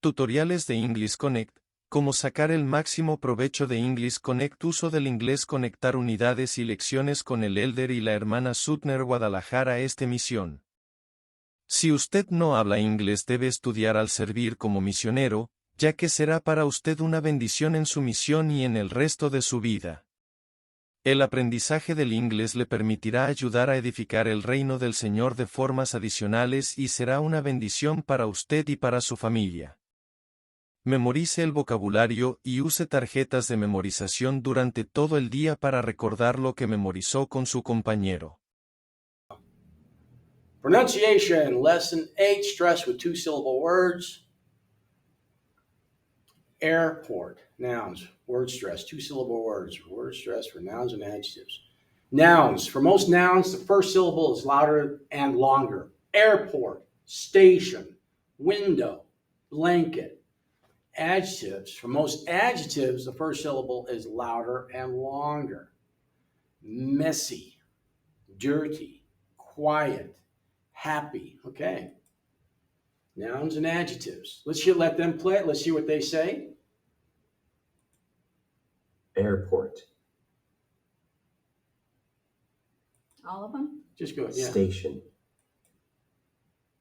Tutoriales de EnglishConnect. Cómo sacar el máximo provecho de EnglishConnect. Uso del inglés. Conectar unidades y lecciones con el Elder y la hermana Sutner. Guadalajara. Misión. Si usted no habla inglés, debe estudiar al servir como misionero, ya que será para usted una bendición en su misión y en el resto de su vida. El aprendizaje del inglés le permitirá ayudar a edificar el reino del Señor de formas adicionales y será una bendición para usted y para su familia. Memorice el vocabulario y use tarjetas de memorización durante todo el día para recordar lo que memorizó con su compañero. Pronunciation, lesson 8, stress with two-syllable words. Airport, nouns, word stress, two-syllable words, word stress for nouns and adjectives. Nouns, for most nouns, the first syllable is louder and longer. Airport, station, window, blanket. Adjectives, for most adjectives, the first syllable is louder and longer. Messy, dirty, quiet, happy. Okay. Nouns and adjectives. Let's let them play it. Let's see what they say. Airport. All of them? Just go. Yeah. Station.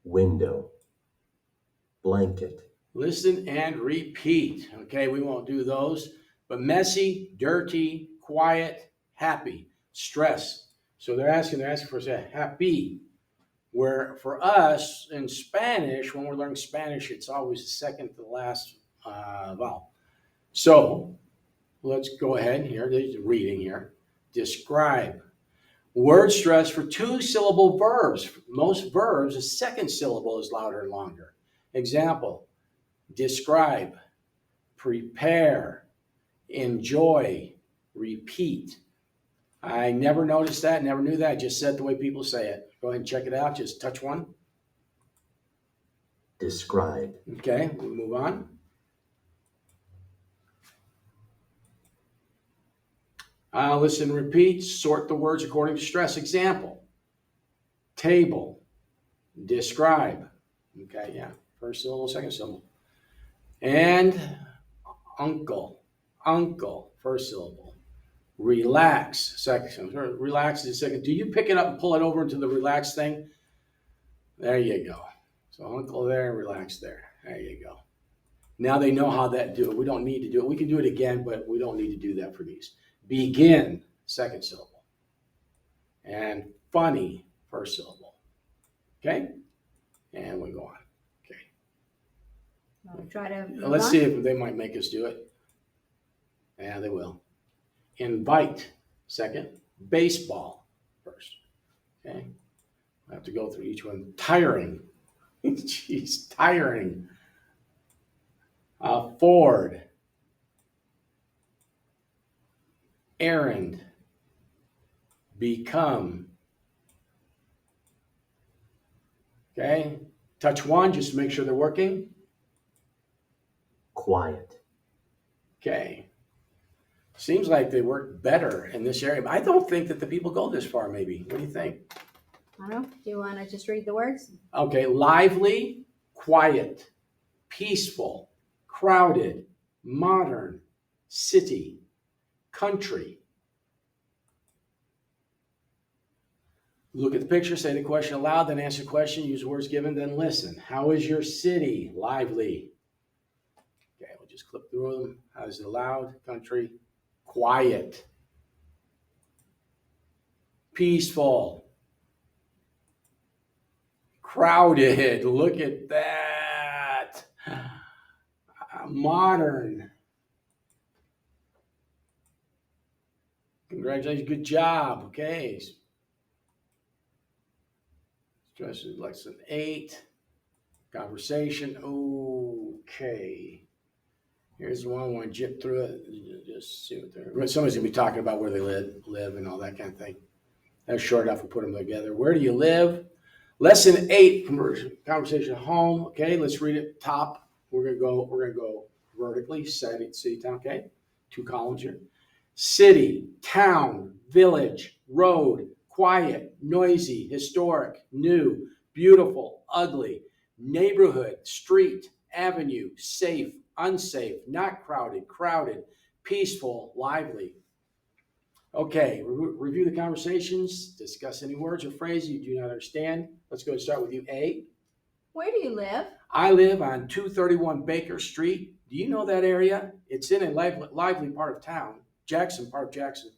Window. Blanket. Listen and repeat. Okay, we won't do those. But messy, dirty, quiet, happy, stress. So they're asking for say happy. Where for us in Spanish, when we're learning Spanish, it's always the second to the last vowel. So let's go ahead here. There's the reading here. Describe. Word stress for two-syllable verbs. Most verbs, the second syllable is louder and longer. Example, describe, prepare, enjoy, repeat. I never noticed that, never knew that. I just said the way people say it. Go ahead and check it out. Just touch one. Describe. Okay, we'll move on. Listen, repeat, sort the words according to stress. Example, table, describe. Okay, yeah, first syllable, second syllable. And uncle, first syllable. Relax, second syllable. Relax is the second. Do you pick it up and pull it over into the relax thing? There you go. So uncle there, relax there. There you go. Now they know how that do it. We don't need to do it. We can do it again, but we don't need to do that for these. Begin, second syllable. And funny, first syllable. Okay? And we go on. Okay. I'll try to move Let's on. see if they might make us do it. Yeah, they will. Invite, second. Baseball, first. Okay? I have to go through each one. Tiring. Jeez, tiring. Ford. Errand. Become. Okay? Touch one just to make sure they're working. Quiet. Okay. Seems like they work better in this area, but I don't think that the people go this far, maybe. What do you think? I don't know. Do you want to just read the words? Okay. Lively, quiet, peaceful, crowded, modern, city, country. Look at the picture, say the question aloud, then answer the question, use words given, then listen. How is your city? Lively. Okay, we'll just clip through them. How is it loud? Country. Quiet. Peaceful. Crowded. Look at that. Modern. Congratulations. Good job. Okay. Stress is lesson 8. Conversation. Okay. Here's one. I want to jip through it. Just see what they're. Somebody's gonna be talking about where they live and all that kind of thing. That's short enough. We put them together. Where do you live? Lesson 8. Conversation. Home. Okay. Let's read it. Top. We're gonna go vertically. City, town. Okay. 2 columns here. City, town, village, road, quiet, noisy, historic, new, beautiful, ugly, neighborhood, street, avenue, safe, unsafe, not crowded, crowded, peaceful, lively. Okay, review the conversations, discuss any words or phrases you do not understand. Let's go and start with you, A. Where do you live? I live on 231 Baker Street. Do you know that area? It's in a lively part of town. Part of Jackson.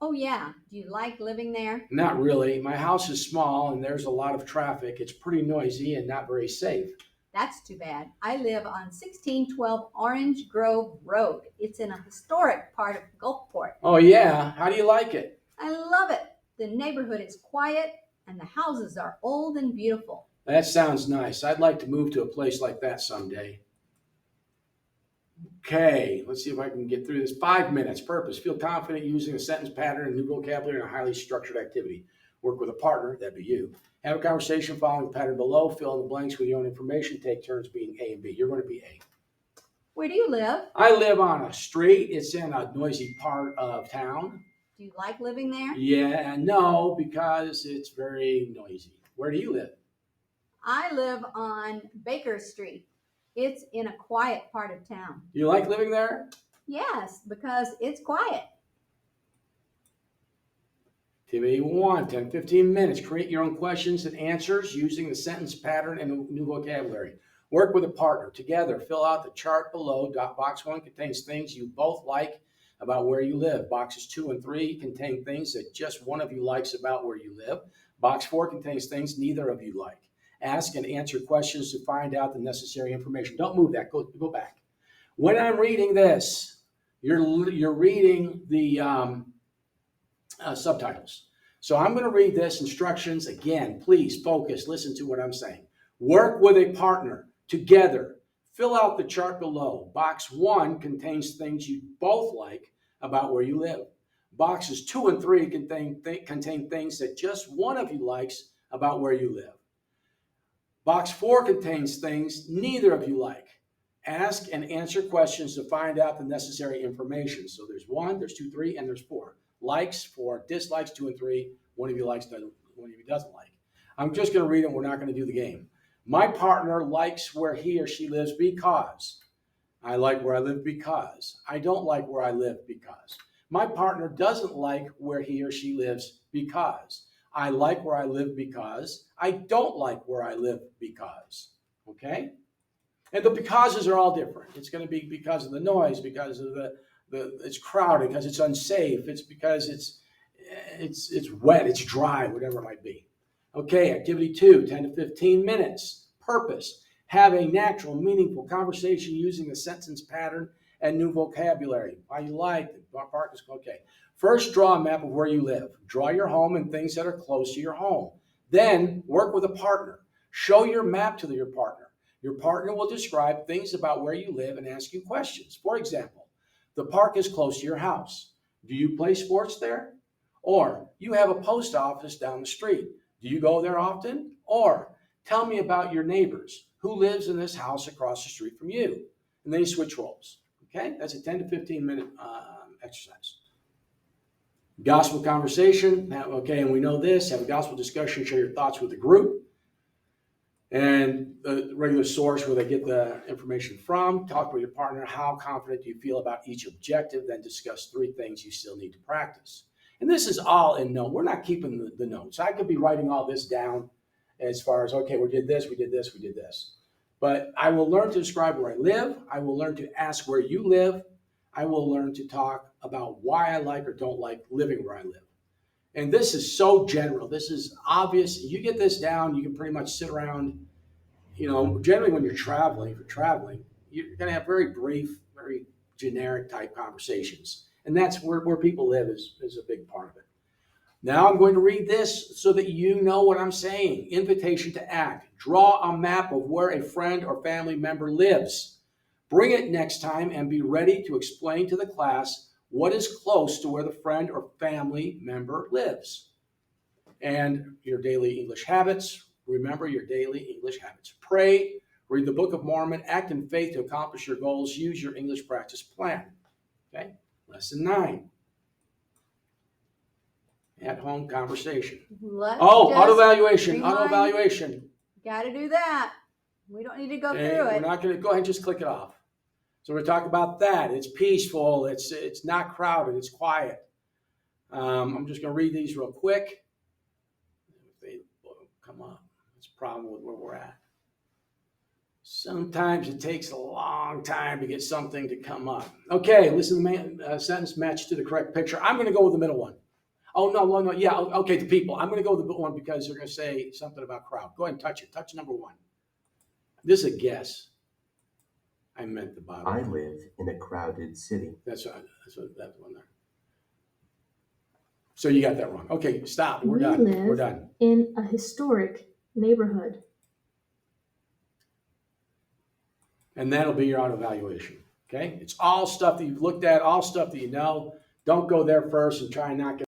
Oh, yeah. Do you like living there? Not really. My house is small and there's a lot of traffic. It's pretty noisy and not very safe. That's too bad. I live on 1612 Orange Grove Road. It's in a historic part of Gulfport. Oh, yeah. How do you like it? I love it. The neighborhood is quiet and the houses are old and beautiful. That sounds nice. I'd like to move to a place like that someday. Okay, let's see if I can get through this. 5 minutes. Purpose. Feel confident using a sentence pattern and new vocabulary in a highly structured activity. Work with a partner, that'd be you. Have a conversation following the pattern below. Fill in the blanks with your own information. Take turns being A and B. You're going to be A. Where do you live? I live on a street. It's in a noisy part of town. Do you like living there? Yeah, no, because it's very noisy. Where do you live? I live on Baker Street. It's in a quiet part of town. Do you like living there? Yes, because it's quiet. Activity 1, 10, 15 minutes. Create your own questions and answers using the sentence pattern and new vocabulary. Work with a partner. Together, fill out the chart below. Box 1 contains things you both like about where you live. Boxes 2 and 3 contain things that just one of you likes about where you live. Box 4 contains things neither of you like. Ask and answer questions to find out the necessary information. Don't move that. Go back. When I'm reading this, you're reading the subtitles. So I'm going to read this instructions again. Please focus. Listen to what I'm saying. Work with a partner. Together. Fill out the chart below. Box 1 contains things you both like about where you live. Boxes 2 and 3 contain things that just one of you likes about where you live. Box 4 contains things neither of you like. Ask and answer questions to find out the necessary information. So there's 1, there's 2, 3, and there's 4. Likes, 4, dislikes, 2 and 3. One of you likes, one of you doesn't like. I'm just going to read it. We're not going to do the game. My partner likes where he or she lives because. I like where I live because. I don't like where I live because. My partner doesn't like where he or she lives because. I like where I live because. I don't like where I live because. Okay? And the becauses are all different. It's going to be because of the noise, because of it's crowded, because it's unsafe. It's because it's wet, it's dry, whatever it might be. Okay, activity 2, 10 to 15 minutes. Purpose. Have a natural, meaningful conversation using the sentence pattern and new vocabulary. Why you like it. Okay. First, draw a map of where you live. Draw your home and things that are close to your home. Then, work with a partner. Show your map to your partner. Your partner will describe things about where you live and ask you questions. For example, the park is close to your house. Do you play sports there? Or, you have a post office down the street. Do you go there often? Or, tell me about your neighbors. Who lives in this house across the street from you? And then you switch roles. Okay, that's a 10 to 15 minute exercise. Gospel conversation. Okay, and we know this. Have a gospel discussion. Share your thoughts with the group. And the regular source where they get the information from. Talk with your partner. How confident do you feel about each objective? Then discuss 3 things you still need to practice. And this is all in note. We're not keeping the notes. I could be writing all this down as far as, okay, we did this, we did this, we did this. But I will learn to describe where I live. I will learn to ask where you live. I will learn to talk about why I like or don't like living where I live. And this is so general. This is obvious. You get this down, you can pretty much sit around, generally when you're traveling, you're going to have very brief, very generic type conversations. And that's where people live is a big part of it. Now I'm going to read this so that you know what I'm saying. Invitation to act. Draw a map of where a friend or family member lives. Bring it next time and be ready to explain to the class what is close to where the friend or family member lives. And your daily English habits. Remember your daily English habits. Pray, read the Book of Mormon, act in faith to accomplish your goals, use your English practice plan. Okay? Lesson 9. At-home conversation. Let's Auto-evaluation. rewind. Auto-evaluation. Got to do that. We don't need to go Okay, through we're it. not going to go ahead and just click it off. So we're talking about that. It's peaceful. It's not crowded. It's quiet. I'm just going to read these real quick. If they come up, that's a problem with where we're at. Sometimes it takes a long time to get something to come up. Okay, listen to the sentence matched to the correct picture. I'm going to go with the middle one. Oh, no. Yeah, okay, the people. I'm going to go with the middle one because they're going to say something about crowd. Go ahead and touch it. Touch number one. This is a guess. I meant the bottom. I live in a crowded city. That's one there. So you got that wrong. Okay, stop. We're done. We're done. In a historic neighborhood. And that'll be your auto evaluation. Okay? It's all stuff that you've looked at, all stuff that you know. Don't go there first and try and knock it